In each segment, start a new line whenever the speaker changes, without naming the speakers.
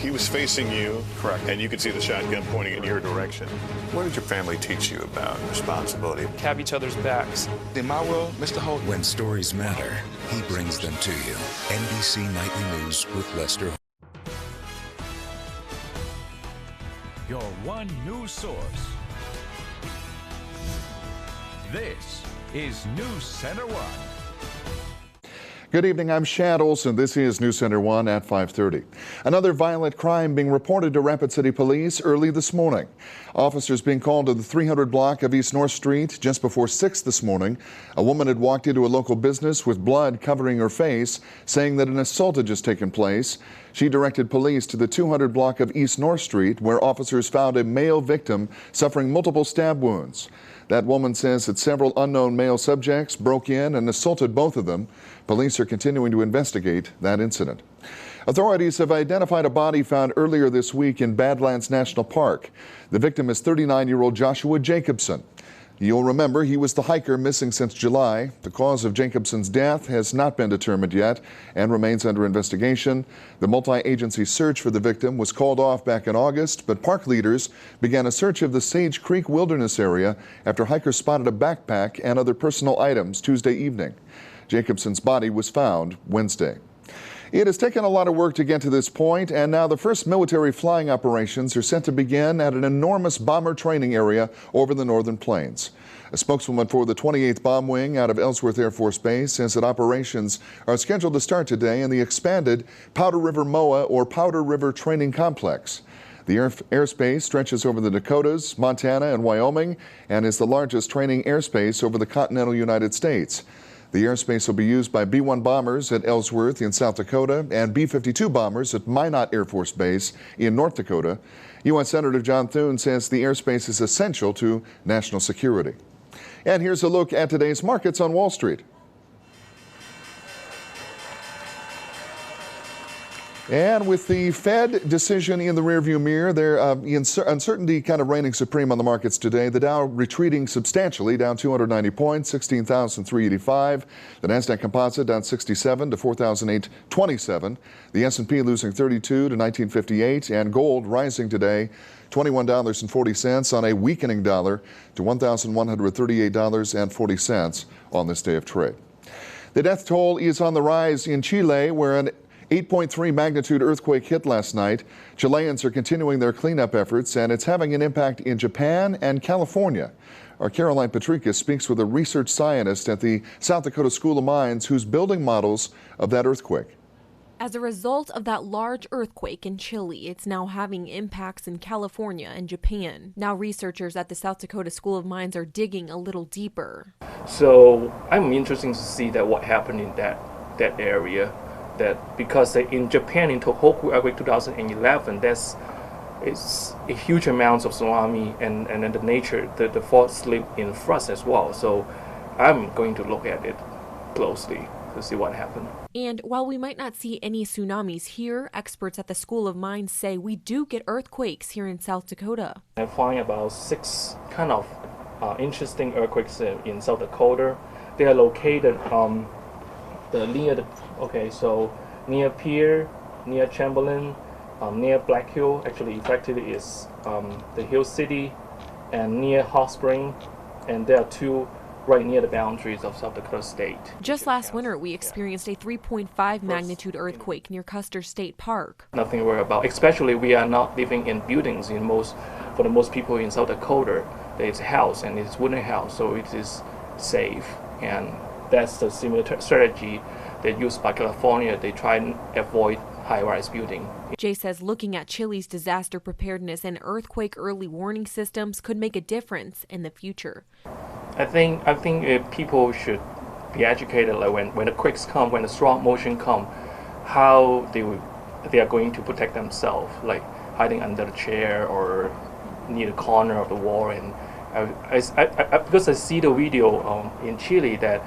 He was facing you.
Correct.
And you could see the shotgun pointing in your direction.
What did your family teach you about responsibility?
Have each other's backs.
In my world, Mr. Holt.
When stories matter, he brings them to you. NBC Nightly News with Lester.
Your one news source. This is NewsCenter1.
Good evening, I'm Shad Olson. This is NewsCenter1 at 5:30. Another violent crime being reported to Rapid City Police early this morning. Officers being called to the 300 block of East North Street just before 6 this morning. A woman had walked into a local business with blood covering her face, saying that an assault had just taken place. She directed police to the 200 block of East North Street, where officers found a male victim suffering multiple stab wounds. That woman says that several unknown male subjects broke in and assaulted both of them. Police are continuing to investigate that incident. Authorities have identified a body found earlier this week in Badlands National Park. The victim is 39-year-old Joshua Jacobson. You'll remember he was the hiker missing since July. The cause of Jacobson's death has not been determined yet and remains under investigation. The multi-agency search for the victim was called off back in August, but park leaders began a search of the Sage Creek Wilderness area after hikers spotted a backpack and other personal items Tuesday evening. Jacobson's body was found Wednesday. It has taken a lot of work to get to this point, and now the first military flying operations are set to begin at an enormous bomber training area over the northern plains. A spokeswoman for the 28th Bomb Wing out of Ellsworth Air Force Base says that operations are scheduled to start today in the expanded Powder River MOA, or Powder River Training Complex. The airspace stretches over the Dakotas, Montana, and Wyoming, and is the largest training airspace over the continental United States. The airspace will be used by B-1 bombers at Ellsworth in South Dakota and B-52 bombers at Minot Air Force Base in North Dakota. U.S. Senator John Thune says the airspace is essential to national security. And here's a look at today's markets on Wall Street. And with the Fed decision in the rearview mirror, uncertainty kind of reigning supreme on the markets today. The Dow retreating substantially, down 290 points, 16,385. The NASDAQ Composite down 67 to 4,827. The S&P losing 32 to 1958. And gold rising today, $21.40 on a weakening dollar to $1,138.40 on this day of trade. The death toll is on the rise in Chile, where an 8.3 magnitude earthquake hit last night. Chileans are continuing their cleanup efforts, and it's having an impact in Japan and California. Our Caroline Patricus speaks with a research scientist at the South Dakota School of Mines who's building models of that earthquake.
As a result of that large earthquake in Chile, it's now having impacts in California and Japan. Now researchers at the South Dakota School of Mines are digging a little deeper.
So I'm interested to see that what happened in that area. That because in Japan, in Tohoku earthquake 2011, it's a huge amount of tsunami and then the nature, the fault slip in thrust as well. So I'm going to look at it closely to see what happened.
And while we might not see any tsunamis here, experts at the School of Mines say we do get earthquakes here in South Dakota.
I find about 6 kind of interesting earthquakes in South Dakota. They are located near Pierre, near Chamberlain, near Black Hill. Actually, effectively is the Hill City, and near Hot Spring, and there are 2 right near the boundaries of South Dakota State.
Just last winter, we experienced a 3.5 magnitude earthquake near Custer State Park.
Nothing to worry about, especially we are not living in buildings for the most people in South Dakota. It's a house and it's wooden house, so it is safe, and that's the similar strategy that used by California. They try and avoid high-rise building.
Jay says looking at Chile's disaster preparedness and earthquake early warning systems could make a difference in the future.
I think people should be educated, like when the quakes come, when the strong motion come, how they are going to protect themselves, like hiding under the chair or near the corner of the wall. And because I see the video in Chile that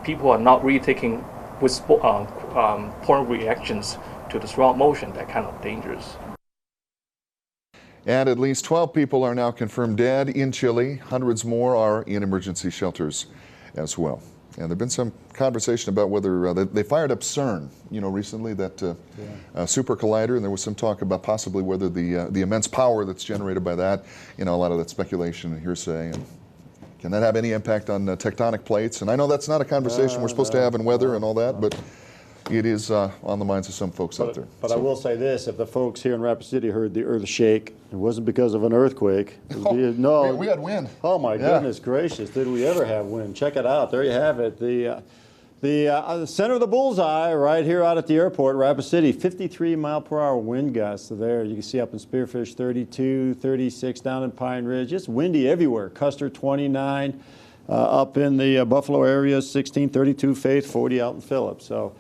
people are not really taking with point reactions to the strong motion, that kind of dangerous.
And at least 12 people are now confirmed dead in Chile. Hundreds more are in emergency shelters as well. And there's been some conversation about whether they fired up CERN, recently, that super collider, and there was some talk about possibly whether the immense power that's generated by that, a lot of that speculation and hearsay, and can that have any impact on tectonic plates? And I know that's not a conversation we're supposed to have in weather and all that, but it is on the minds of some folks out there.
But I will say this, if the folks here in Rapid City heard the earth shake, it wasn't because of an earthquake. No.
We had wind.
Oh my goodness gracious, did we ever have wind? Check it out, there you have it. The center of the bullseye right here out at the airport, Rapid City, 53-mile-per-hour wind gusts. So there you can see up in Spearfish 32, 36 down in Pine Ridge. It's windy everywhere. Custer 29, up in the Buffalo area 16, 32 Faith, 40 out in Phillips. So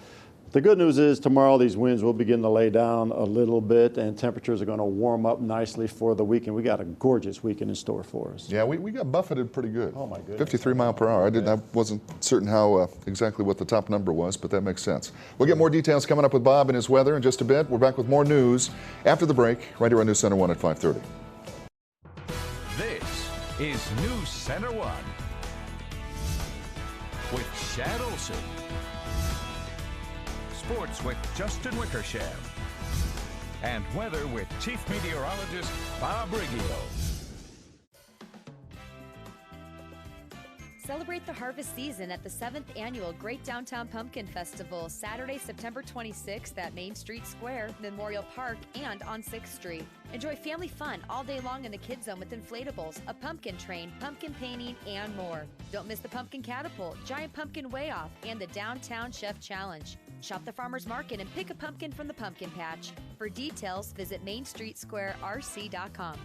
the good news is tomorrow these winds will begin to lay down a little bit and temperatures are going to warm up nicely for the weekend. We got a gorgeous weekend in store for us.
Yeah, we got buffeted pretty good.
Oh my goodness.
53 mile per hour. I wasn't certain how exactly what the top number was, but that makes sense. We'll get more details coming up with Bob and his weather in just a bit. We're back with more news after the break, right here on NewsCenter1 at 5:30.
This is News Center 1 with Shad Olson. Sports with Justin Wickersham. And weather with Chief Meteorologist Bob Riggio.
Celebrate the harvest season at the 7th Annual Great Downtown Pumpkin Festival, Saturday, September 26th at Main Street Square, Memorial Park, and on 6th Street. Enjoy family fun all day long in the Kids Zone with inflatables, a pumpkin train, pumpkin painting, and more. Don't miss the Pumpkin Catapult, Giant Pumpkin Way Off, and the Downtown Chef Challenge. Shop the farmer's market and pick a pumpkin from the pumpkin patch. For details, visit MainStreetSquareRC.com.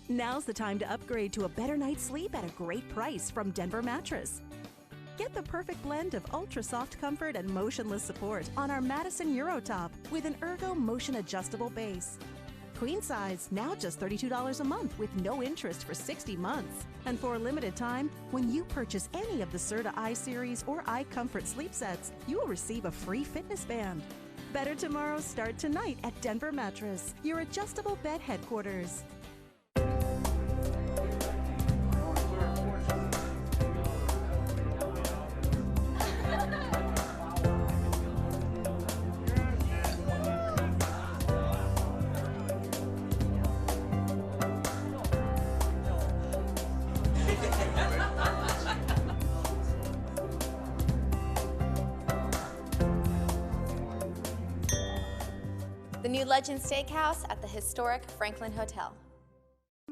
Now's the time to upgrade to a better night's sleep at a great price from Denver Mattress. Get the perfect blend of ultra-soft comfort and motionless support on our Madison Eurotop with an Ergo motion adjustable base. Queen size, now just $32 a month with no interest for 60 months. And for a limited time, when you purchase any of the Serta iSeries or iComfort sleep sets, you will receive a free fitness band. Better tomorrows start tonight at Denver Mattress, your adjustable bed headquarters.
The new Legend Steakhouse at the historic Franklin Hotel.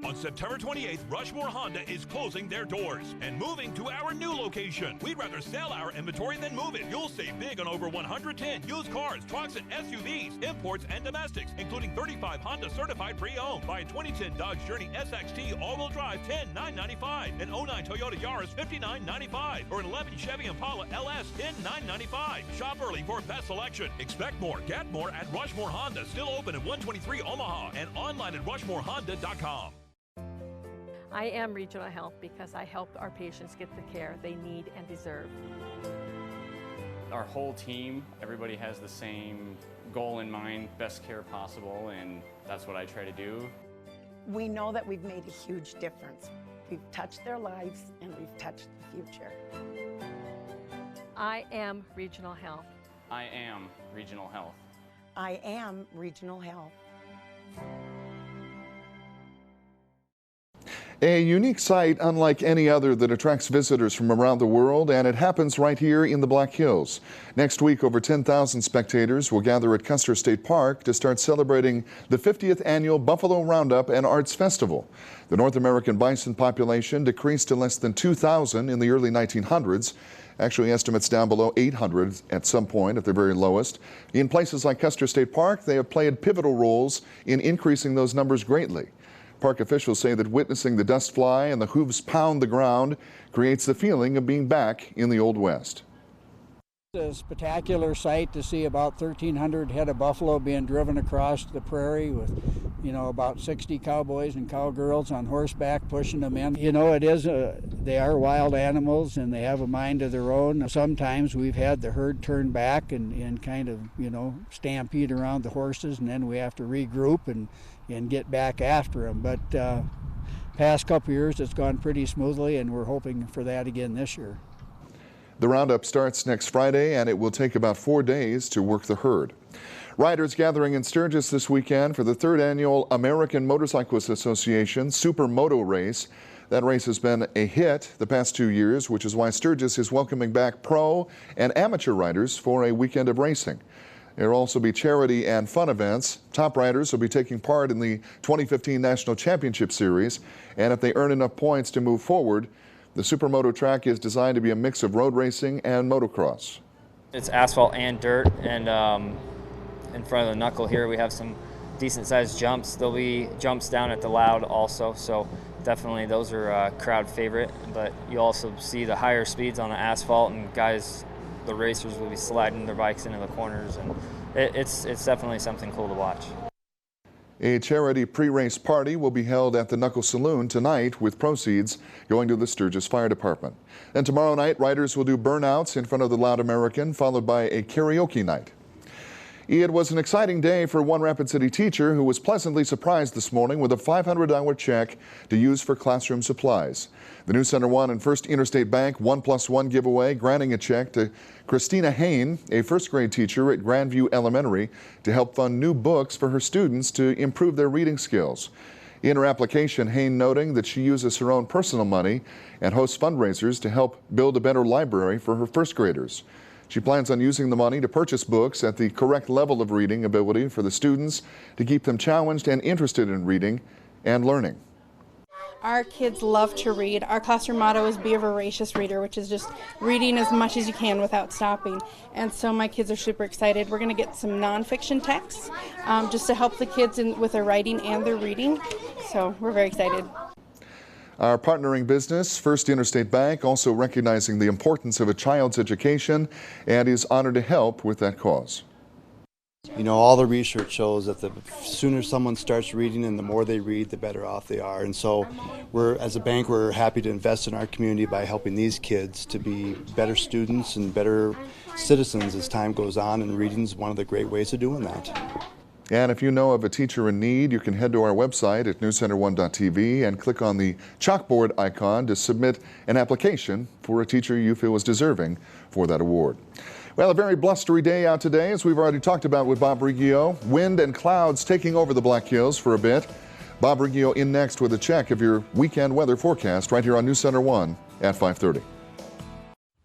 On September 28th, Rushmore Honda is closing their doors and moving to our new location. We'd rather sell our inventory than move it. You'll save big on over 110 used cars, trucks, and SUVs, imports, and domestics, including 35 Honda certified pre-owned. Buy a 2010 Dodge Journey SXT all-wheel drive, $10,995, an 09 Toyota Yaris, $59,995, or an 11 Chevy Impala LS, $10,995. Shop early for best selection. Expect more, get more at Rushmore Honda. Still open at 123 Omaha and online at rushmorehonda.com.
I am Regional Health because I help our patients get the care they need and deserve.
Our whole team, everybody has the same goal in mind, best care possible, and that's what I try to do.
We know that we've made a huge difference. We've touched their lives and we've touched the future.
I am Regional Health.
I am Regional Health.
I am Regional Health.
A unique site unlike any other that attracts visitors from around the world, and it happens right here in the Black Hills. Next week, over 10,000 spectators will gather at Custer State Park to start celebrating the 50th annual Buffalo Roundup and Arts Festival. The North American bison population decreased to less than 2,000 in the early 1900s. Actually, estimates down below 800 at some point at their very lowest. In places like Custer State Park, they have played pivotal roles in increasing those numbers greatly. Park officials say that witnessing the dust fly and the hooves pound the ground creates the feeling of being back in the Old West.
It's a spectacular sight to see about 1,300 head of buffalo being driven across the prairie with, about 60 cowboys and cowgirls on horseback pushing them in. They are wild animals and they have a mind of their own. Sometimes we've had the herd turn back and kind of, stampede around the horses, and then we have to regroup and get back after them. But past couple years it's gone pretty smoothly, and we're hoping for that again this year.
The roundup starts next Friday, and it will take about 4 days to work the herd. Riders gathering in Sturgis this weekend for the 3rd annual American Motorcyclists Association Supermoto Race. That race has been a hit the past 2 years, which is why Sturgis is welcoming back pro and amateur riders for a weekend of racing. There will also be charity and fun events. Top riders will be taking part in the 2015 National Championship Series, and if they earn enough points to move forward, the Supermoto track is designed to be a mix of road racing and motocross.
It's asphalt and dirt, and in front of the knuckle here we have some decent sized jumps. There'll be jumps down at the Loud also, so definitely those are a crowd favorite, but you also see the higher speeds on the asphalt, and guys, the racers will be sliding their bikes into the corners, and it's definitely something cool to watch.
A charity pre-race party will be held at the Knuckle Saloon tonight, with proceeds going to the Sturgis Fire Department. And tomorrow night, riders will do burnouts in front of the Loud American, followed by a karaoke night. It was an exciting day for one Rapid City teacher who was pleasantly surprised this morning with a $500 check to use for classroom supplies. The NewsCenter1 and First Interstate Bank 1+1 giveaway granting a check to Christina Hain, a first-grade teacher at Grandview Elementary, to help fund new books for her students to improve their reading skills. In her application, Hain noting that she uses her own personal money and hosts fundraisers to help build a better library for her first graders. She plans on using the money to purchase books at the correct level of reading ability for the students to keep them challenged and interested in reading and learning.
Our kids love to read. Our classroom motto is be a voracious reader, which is just reading as much as you can without stopping. And so my kids are super excited. We're going to get some nonfiction texts just to help the kids with their writing and their reading. So we're very excited.
Our partnering business, First Interstate Bank, also recognizing the importance of a child's education and is honored to help with that cause.
You know, all the research shows that the sooner someone starts reading and the more they read, the better off they are. And so as a bank, we're happy to invest in our community by helping these kids to be better students and better citizens as time goes on, and reading is one of the great ways of doing that.
And if you know of a teacher in need, you can head to our website at NewsCenter1.tv and click on the chalkboard icon to submit an application for a teacher you feel is deserving for that award. Well, a very blustery day out today, as we've already talked about with Bob Riggio. Wind and clouds taking over the Black Hills for a bit. Bob Riggio in next with a check of your weekend weather forecast right here on NewsCenter1 at 5:30.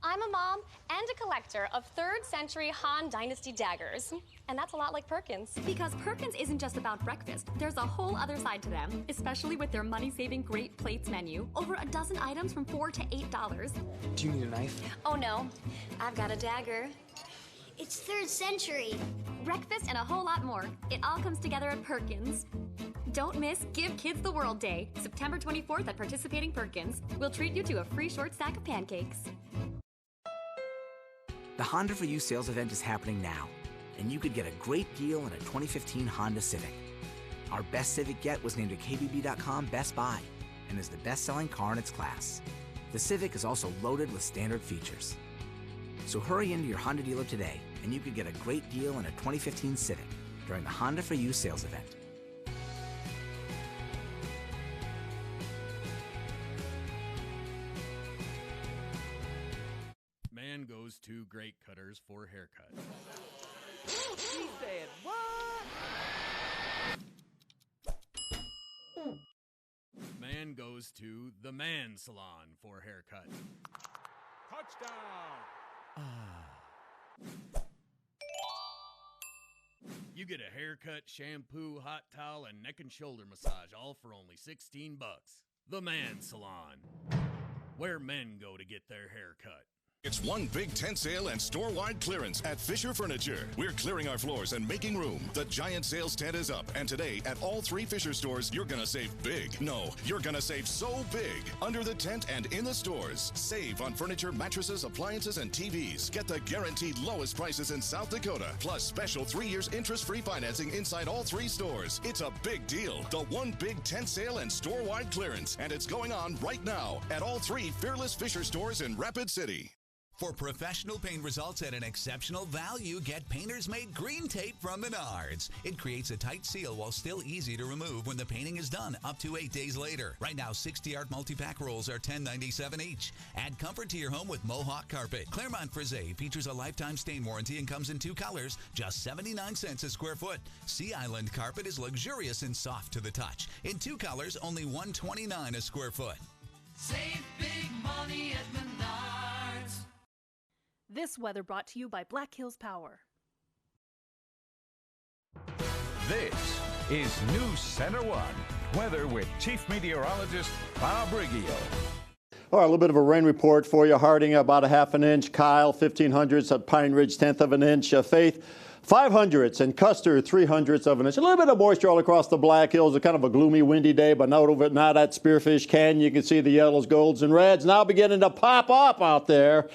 I'm a mom and a collector of 3rd century Han Dynasty daggers. And that's a lot like Perkins.
Because Perkins isn't just about breakfast. There's a whole other side to them, especially with their money-saving Great Plates menu. Over a dozen items from $4 to $8.
Do you need a knife?
Oh no, I've got a dagger.
It's 3rd century. Breakfast and a whole lot more. It all comes together at Perkins. Don't miss Give Kids the World Day, September 24th at participating Perkins. We'll treat you to a free short stack of pancakes.
The Honda for You sales event is happening now, and you could get a great deal on a 2015 Honda Civic. Our best Civic yet was named a KBB.com Best Buy and is the best-selling car in its class. The Civic is also loaded with standard features. So hurry into your Honda dealer today, and you could get a great deal on a 2015 Civic during the Honda for You sales event.
Man goes to Great Cutters for haircut.
She said, what?
Man goes to the Man Salon for haircut.
Touchdown!
You get a haircut, shampoo, hot towel, and neck and shoulder massage, all for only $16. The Man Salon, where men go to get their hair cut.
It's one big tent sale and store-wide clearance at Fisher Furniture. We're clearing our floors and making room. The giant sales tent is up, and today at all 3 Fisher stores, you're gonna save big. No, you're gonna save so big. Under the tent and in the stores. Save on furniture, mattresses, appliances, and TVs. Get the guaranteed lowest prices in South Dakota. Plus special 3 years interest-free financing inside all 3 stores. It's a big deal. The one big tent sale and store-wide clearance. And it's going on right now at all 3 Fearless Fisher stores in Rapid City.
For professional paint results at an exceptional value, get Painter's Made Green Tape from Menards. It creates a tight seal while still easy to remove when the painting is done up to 8 days later. Right now, 60-yard multi-pack rolls are $10.97 each. Add comfort to your home with Mohawk Carpet. Claremont Frise features a lifetime stain warranty and comes in 2 colors, just 79 cents a square foot. Sea Island Carpet is luxurious and soft to the touch. In 2 colors, only $129 a square foot.
Save big money at Menards.
This weather brought to you by Black Hills Power.
This is NewsCenter1 weather with Chief Meteorologist Bob Riggio.
All right, a little bit of a rain report for you. Harding about a half an inch. Kyle 1500ths at Pine Ridge 1/10 of an inch. Faith 500ths and Custer 300ths of an inch. A little bit of moisture all across the Black Hills. A kind of a gloomy, windy day, but not at Spearfish Canyon. You can see the yellows, golds, and reds now beginning to pop up out there.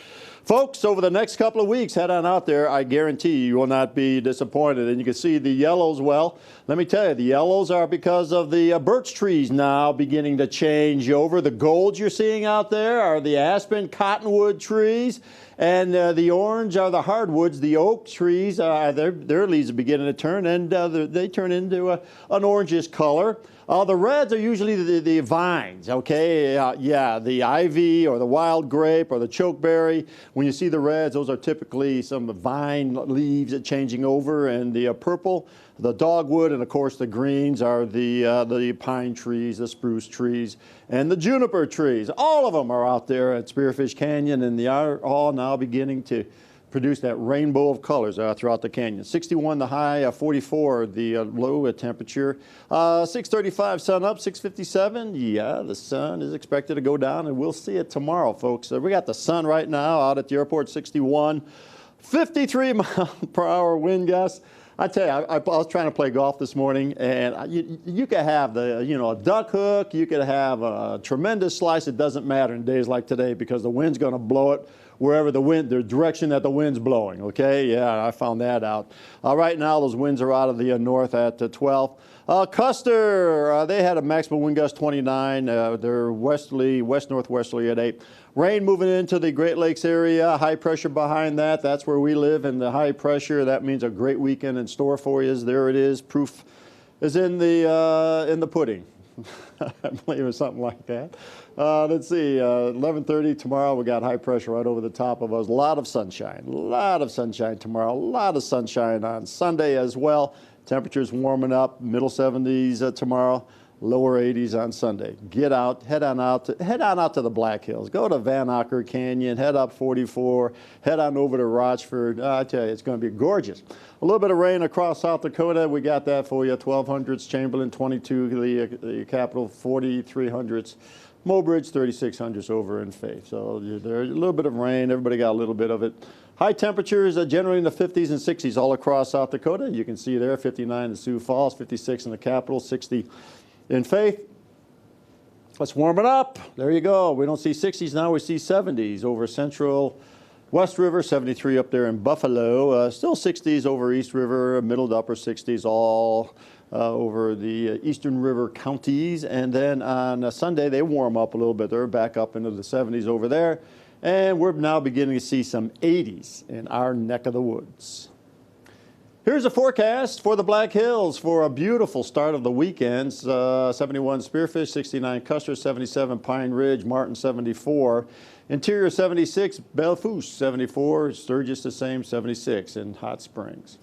Folks, over the next couple of weeks, head on out there. I guarantee you will not be disappointed. And you can see the yellows. Well, let me tell you, the yellows are because of the birch trees now beginning to change over. The golds you're seeing out there are the aspen, cottonwood trees. And the orange are the hardwoods. The oak trees, their leaves are beginning to turn, and they turn into an orangish color. The reds are usually the vines, okay? The ivy or the wild grape or the chokeberry. When you see the reds, those are typically some vine leaves changing over. And the purple, the dogwood, and of course the greens are the pine trees, the spruce trees, and the juniper trees. All of them are out there at Spearfish Canyon, and they are all now beginning to produce that rainbow of colors throughout the canyon. 61 the high, 44 the low temperature. 635 sun up, 657. Yeah, the sun is expected to go down, and we'll see it tomorrow, folks. We got the sun right now out at the airport, 61. 53 mile per hour wind gusts. I tell you, I was trying to play golf this morning, and you could have a duck hook, you could have a tremendous slice. It doesn't matter in days like today because the wind's going to blow it wherever the direction that the wind's blowing, okay? Yeah, I found that out. Right now, those winds are out of the north at 12. Custer, they had a maximum wind gust 29. They're west-northwesterly at 8. Rain moving into the Great Lakes area, high pressure behind that. That's where we live, and the high pressure, that means a great weekend in store for you. There it is. Proof is in the pudding. I believe it's something like that. Let's see, 11:30 tomorrow, we got high pressure right over the top of us. A lot of sunshine tomorrow. A lot of sunshine on Sunday as well. Temperatures warming up, middle 70s tomorrow, lower 80s on Sunday. Get out, head on out to the Black Hills. Go to Van Acker Canyon, head up 44, head on over to Rochford. I tell you, it's going to be gorgeous. A little bit of rain across South Dakota. We got that for you. 1200s, Chamberlain 22, the capital 4300s. Mobridge 3600s over in Faith. So there's a little bit of rain. Everybody got a little bit of it. High temperatures generally in the 50s and 60s all across South Dakota. You can see there 59 in Sioux Falls, 56 in the capital, 60 in Faith. Let's warm it up. There you go. We don't see 60s now. We see 70s over central West River, 73 up there in Buffalo. Still 60s over East River, middle to upper 60s all over the Eastern River counties. And then on Sunday, they warm up a little bit. They're back up into the 70s over there. And we're now beginning to see some 80s in our neck of the woods. Here's a forecast for the Black Hills for a beautiful start of the weekend. 71 Spearfish, 69 Custer, 77 Pine Ridge, Martin 74. Interior 76, Belle-Fourche 74, Sturgis the same, 76 in Hot Springs.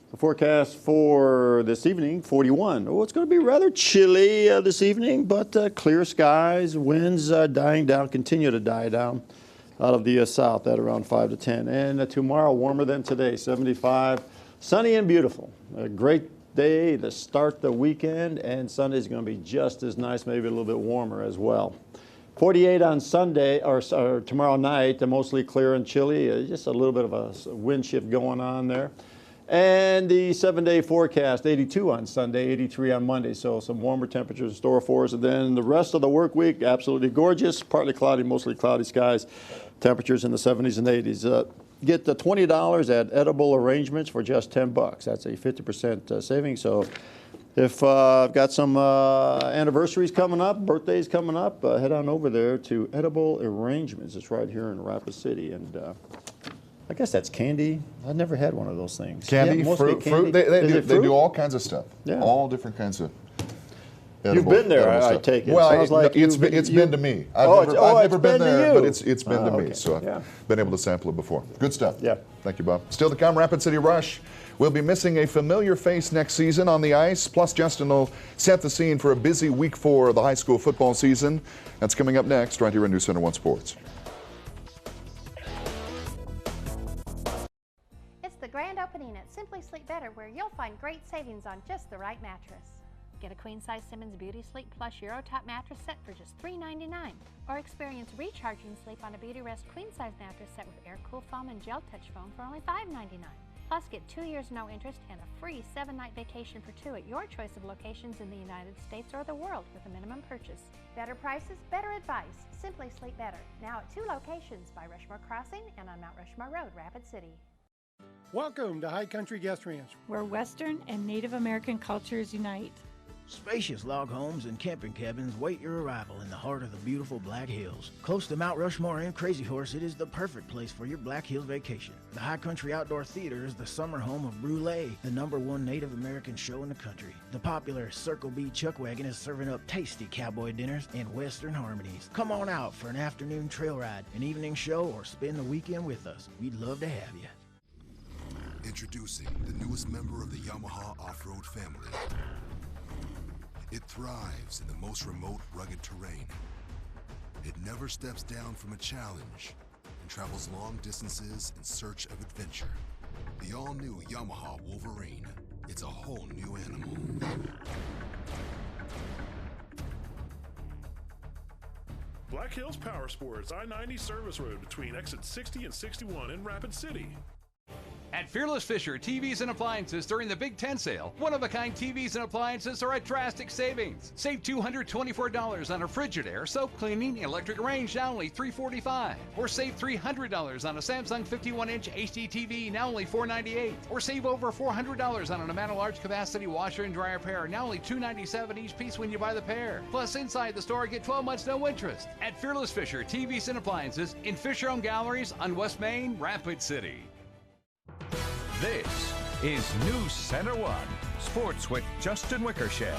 The forecast for this evening, 41. Oh, it's going to be rather chilly this evening, but clear skies, winds dying down, continue to die down out of the south at around 5 to 10. And tomorrow, warmer than today, 75, sunny and beautiful. A great day to start the weekend, and Sunday's going to be just as nice, maybe a little bit warmer as well. 48 on Sunday, or tomorrow night, mostly clear and chilly. Just a little bit of a wind shift going on there. And the 7-day forecast, 82 on Sunday, 83 on Monday. So some warmer temperatures in store for us. And then the rest of the work week, absolutely gorgeous. Partly cloudy, mostly cloudy skies. Temperatures in the 70s and 80s. Get the $20 at Edible Arrangements for just $10. That's a 50% savings. So If I've got some anniversaries coming up, birthdays coming up, head on over there to Edible Arrangements. It's right here in Rapid City, and I guess that's candy. I've never had one of those things.
Candy,
Yeah,
fruit. They do all kinds of stuff.
Yeah.
All different kinds of.
You've been there, I take it.
Well,
Sounds like
it's been to me. I've never been there, but it's been to me. So I've been able to sample it before. Good stuff.
Yeah.
Thank you, Bob. Still to come, Rapid City Rush. We'll be missing a familiar face next season on the ice. Plus, Justin will set the scene for a busy week 4 of the high school football season. That's coming up next, right here on NewsCenter1 Sports.
It's the grand opening at Simply Sleep Better, where you'll find great savings on just the right mattress. Get a queen-size Simmons Beauty Sleep Plus Euro Top mattress set for just $3.99. Or experience recharging sleep on a Beauty Rest queen-size mattress set with air-cool foam and gel touch foam for only $5.99. Plus, get 2 years no interest and a free 7-night vacation for 2 at your choice of locations in the United States or the world with a minimum purchase. Better prices, better advice. Simply Sleep Better. Now at 2 locations by Rushmore Crossing and on Mount Rushmore Road, Rapid City.
Welcome to High Country Guest Ranch,
where Western and Native American cultures unite.
Spacious log homes and camping cabins wait your arrival in the heart of the beautiful Black Hills. Close to Mount Rushmore and Crazy Horse, it is the perfect place for your Black Hills vacation. The High Country Outdoor Theater is the summer home of Brûlée, the #1 Native American show in the country. The popular Circle B Chuck Wagon is serving up tasty cowboy dinners and Western harmonies. Come on out for an afternoon trail ride, an evening show, or spend the weekend with us. We'd love to have you.
Introducing the newest member of the Yamaha off-road family. It thrives in the most remote, rugged terrain. It never steps down from a challenge and travels long distances in search of adventure. The all-new Yamaha Wolverine. It's a whole new animal.
Black Hills Power Sports, I-90 service road between exit 60 and 61 in Rapid City.
At Fearless Fisher TVs and Appliances during the Big Ten sale, one-of-a-kind TVs and appliances are at drastic savings. Save $224 on a Frigidaire, soap cleaning, electric range, now only $345. Or save $300 on a Samsung 51-inch HD TV, now only $498. Or save over $400 on an Amana large capacity washer and dryer pair, now only $297 each piece when you buy the pair. Plus, inside the store, get 12 months no interest. At Fearless Fisher TVs and Appliances in Fisher Home Galleries on West Main, Rapid City.
This is NewsCenter1 Sports with Justin Wickersham.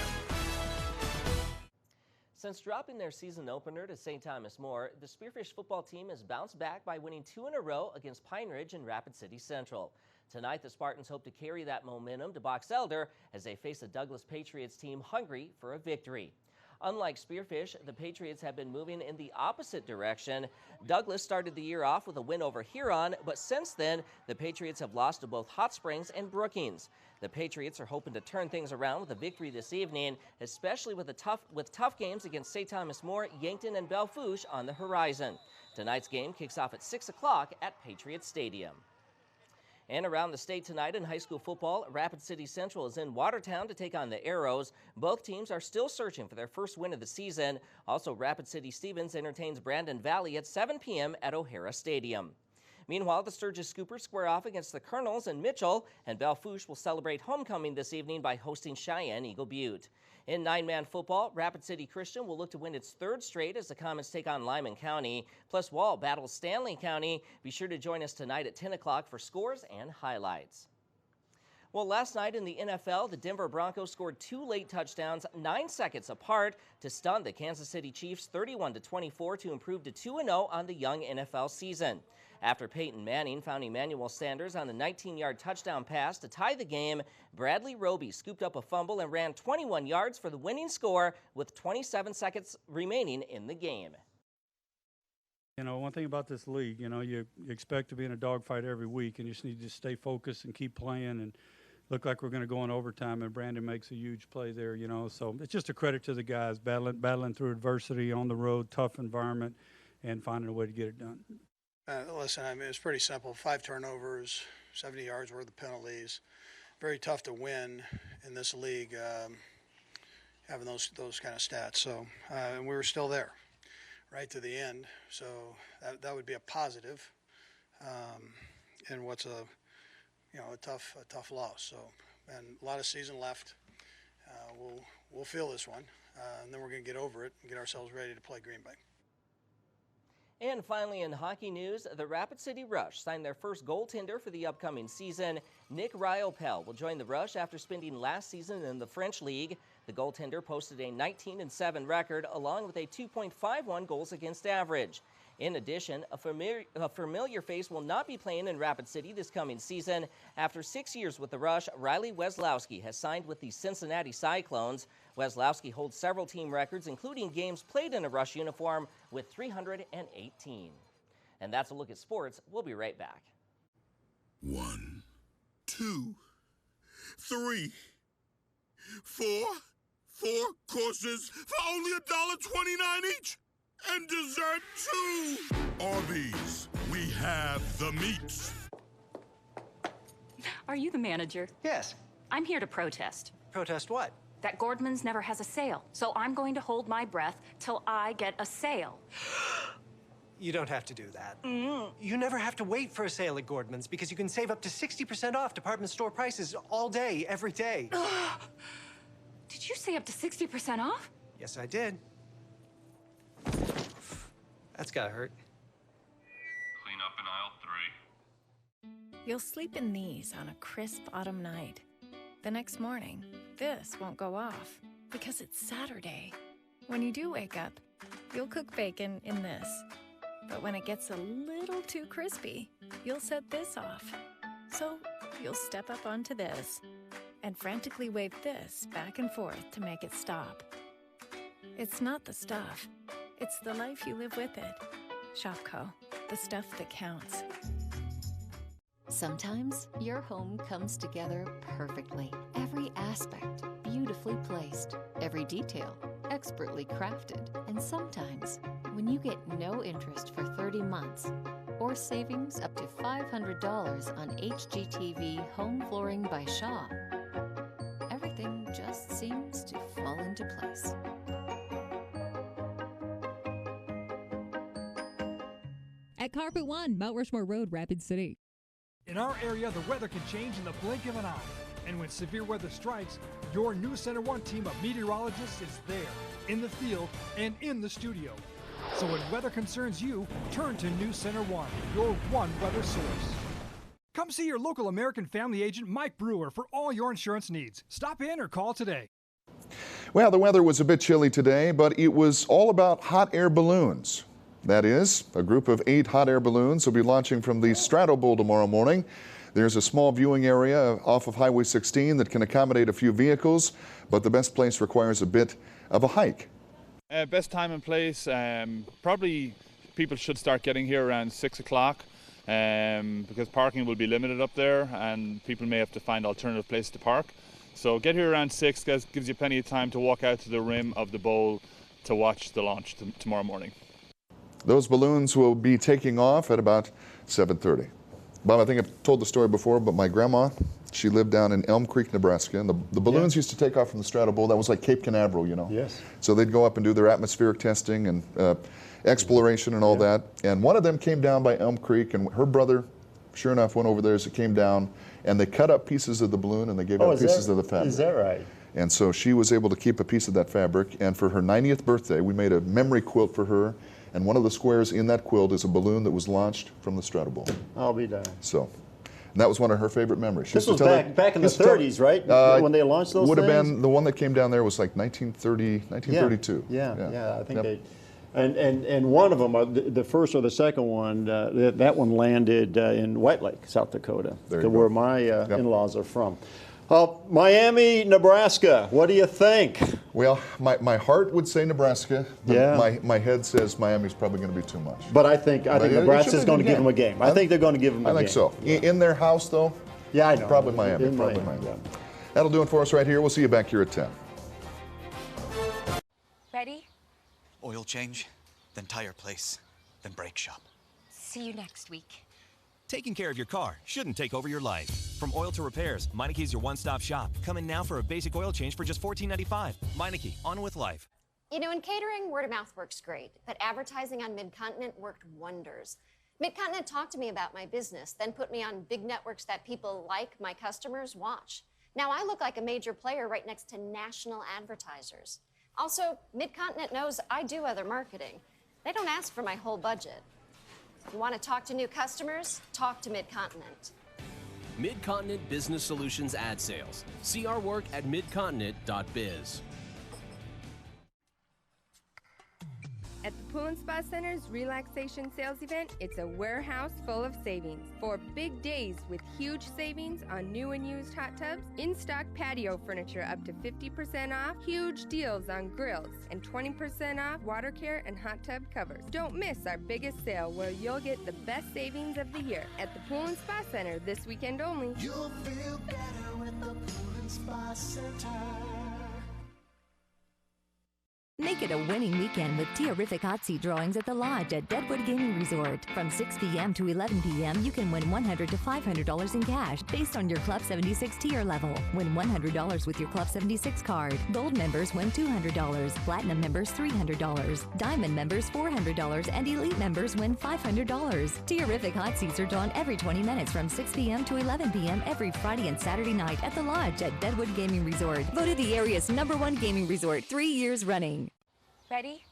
Since dropping their season opener to St. Thomas More, the Spearfish football team has bounced back by winning 2 in a row against Pine Ridge and Rapid City Central. Tonight, the Spartans hope to carry that momentum to Box Elder as they face a Douglas Patriots team hungry for a victory. Unlike Spearfish, the Patriots have been moving in the opposite direction. Douglas started the year off with a win over Huron, but since then, the Patriots have lost to both Hot Springs and Brookings. The Patriots are hoping to turn things around with a victory this evening, especially with tough games against St. Thomas More, Yankton, and Belle-Fourche on the horizon. Tonight's game kicks off at 6 o'clock at Patriots Stadium. And around the state tonight in high school football, Rapid City Central is in Watertown to take on the Arrows. Both teams are still searching for their first win of the season. Also, Rapid City Stevens entertains Brandon Valley at 7 p.m. at O'Hara Stadium. Meanwhile, the Sturgis Scoopers square off against the Colonels in Mitchell, and Belle-Fourche will celebrate homecoming this evening by hosting Cheyenne Eagle Butte. In 9-man football, Rapid City Christian will look to win its 3rd straight as the Comets take on Lyman County. Plus, Wall battles Stanley County. Be sure to join us tonight at 10 o'clock for scores and highlights. Well, last night in the NFL, the Denver Broncos scored 2 late touchdowns 9 seconds apart to stun the Kansas City Chiefs 31-24 to improve to 2-0 on the young NFL season. After Peyton Manning found Emmanuel Sanders on a 19-yard touchdown pass to tie the game, Bradley Roby scooped up a fumble and ran 21 yards for the winning score with 27 seconds remaining in the game.
You know, one thing about this league, you know, you expect to be in a dogfight every week, and you just need to stay focused and keep playing and look like we're going to go in overtime, and Brandon makes a huge play there, you know. So it's just a credit to the guys battling through adversity on the road, tough environment, and finding a way to get it done.
Listen, I mean, it's pretty simple. 5 turnovers, 70 yards worth of penalties. Very tough to win in this league, having those kind of stats. So, and we were still there right to the end. So that would be a positive in what's a tough loss. So, and a lot of season left. we'll feel this one, and then we're going to get over it and get ourselves ready to play Green Bay.
And finally, in hockey news, the Rapid City Rush signed their first goaltender for the upcoming season. Nick Riopel will join the Rush after spending last season in the French League. The goaltender posted a 19-7 record along with a 2.51 goals against average. In addition, a familiar face will not be playing in Rapid City this coming season. After 6 years with the Rush, Riley Weslowski has signed with the Cincinnati Cyclones. Weslowski holds several team records, including games played in a Rush uniform, with 318. And that's a look at sports. We'll be right back.
1, 2, 3, 4. 4 courses for only $1.29 each. And dessert too. Arby's, we have the meats.
Are you the manager?
Yes.
I'm here to protest.
Protest what?
That Gordman's never has a sale. So I'm going to hold my breath till I get a sale.
You don't have to do that. You never have to wait for a sale at Gordman's because you can save up to 60% off department store prices all day, every day.
Did you say up to 60% off?
Yes, I did. That's gotta hurt.
Clean up in aisle 3.
You'll sleep in these on a crisp autumn night. The next morning, this won't go off because it's Saturday. When you do wake up, you'll cook bacon in this. But when it gets a little too crispy, you'll set this off. So you'll step up onto this and frantically wave this back and forth to make it stop. It's not the stuff. It's the life you live with it. Shopco, the stuff that counts.
Sometimes your home comes together perfectly. Every aspect beautifully placed. Every detail expertly crafted. And sometimes when you get no interest for 30 months or savings up to $500 on HGTV home flooring by Shaw, everything just seems to fall into place.
At Carpet One, Mount Rushmore Road, Rapid City.
In our area, the weather can change in the blink of an eye. And when severe weather strikes, your NewsCenter1 team of meteorologists is there, in the field and in the studio. So when weather concerns you, turn to NewsCenter1, your one weather source. Come see your local American Family agent, Mike Brewer, for all your insurance needs. Stop in or call today.
Well, the weather was a bit chilly today, but it was all about hot air balloons. That is, a group of 8 hot air balloons will be launching from the Strato Bowl tomorrow morning. There's a small viewing area off of Highway 16 that can accommodate a few vehicles, but the best place requires a bit of a hike.
Best time and place, probably people should start getting here around 6 o'clock because parking will be limited up there and people may have to find alternative places to park. So get here around 6, gives you plenty of time to walk out to the rim of the bowl to watch the launch tomorrow morning.
Those balloons will be taking off at about 7:30. Bob, I think I've told the story before, but my grandma, she lived down in Elm Creek, Nebraska, and the balloons used to take off from the Strato Bowl. That was like Cape Canaveral, you know.
Yes.
So they'd go up and do their atmospheric testing and exploration and all that. And one of them came down by Elm Creek, and her brother, sure enough, went over there as it came down, and they cut up pieces of the balloon and they gave out pieces of the fabric.
Is that right?
And so she was able to keep a piece of that fabric, and for her 90th birthday, we made a memory quilt for her. And one of the squares in that quilt is a balloon that was launched from the Strato Bowl.
I'll be darned.
So, and that was one of her favorite memories.
This was back in the 30s, right? When they launched those
would
things?
Would have been, the one that came down there was like 1932.
Yeah, I think they, and one of them, the first or the second one, that one landed in White Lake, South Dakota, where my in-laws are from. Miami, Nebraska, what do you think?
Well, my heart would say Nebraska.
Yeah.
My head says Miami's probably going to be too much.
But I think Nebraska's going to give them a game. I think they're going to give them a game.
I think so. In their house, though?
Yeah, I know.
Probably Miami. Probably Miami. Yeah. That'll do it for us right here. We'll see you back here at 10.
Ready?
Oil change, then tire place, then brake shop.
See you next week.
Taking care of your car shouldn't take over your life. From oil to repairs, Meineke's your one-stop shop. Come in now for a basic oil change for just $14.95. Meineke, on with life.
You know, in catering, word of mouth works great, but advertising on Mid-Continent worked wonders. Mid-Continent talked to me about my business, then put me on big networks that people like my customers watch. Now I look like a major player right next to national advertisers. Also, Mid-Continent knows I do other marketing. They don't ask for my whole budget. If you want to talk to new customers, talk to Mid-Continent.
Mid-Continent Business Solutions ad sales. See our work at midcontinent.biz.
At the Pool and Spa Center's relaxation sales event, it's a warehouse full of savings. 4 big days with huge savings on new and used hot tubs, in-stock patio furniture up to 50% off, huge deals on grills, and 20% off water care and hot tub covers. Don't miss our biggest sale where you'll get the best savings of the year at the Pool and Spa Center this weekend only.
You'll feel better with the Pool and Spa Center.
Make it a winning weekend with terrific hot seat drawings at the Lodge at Deadwood Gaming Resort. From 6 p.m. to 11 p.m., you can win $100 to $500 in cash based on your Club 76 tier level. Win $100 with your Club 76 card. Gold members win $200. Platinum members $300. Diamond members $400. And Elite members win $500. Terrific hot seats are drawn every 20 minutes from 6 p.m. to 11 p.m. every Friday and Saturday night at the Lodge at Deadwood Gaming Resort. Voted the area's #1 gaming resort 3 years running.
Ready?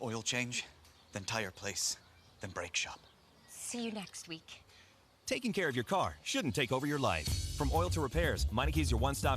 Oil change, then tire place, then brake shop.
See you next week.
Taking care of your car shouldn't take over your life. From oil to repairs, Meineke is your one-stop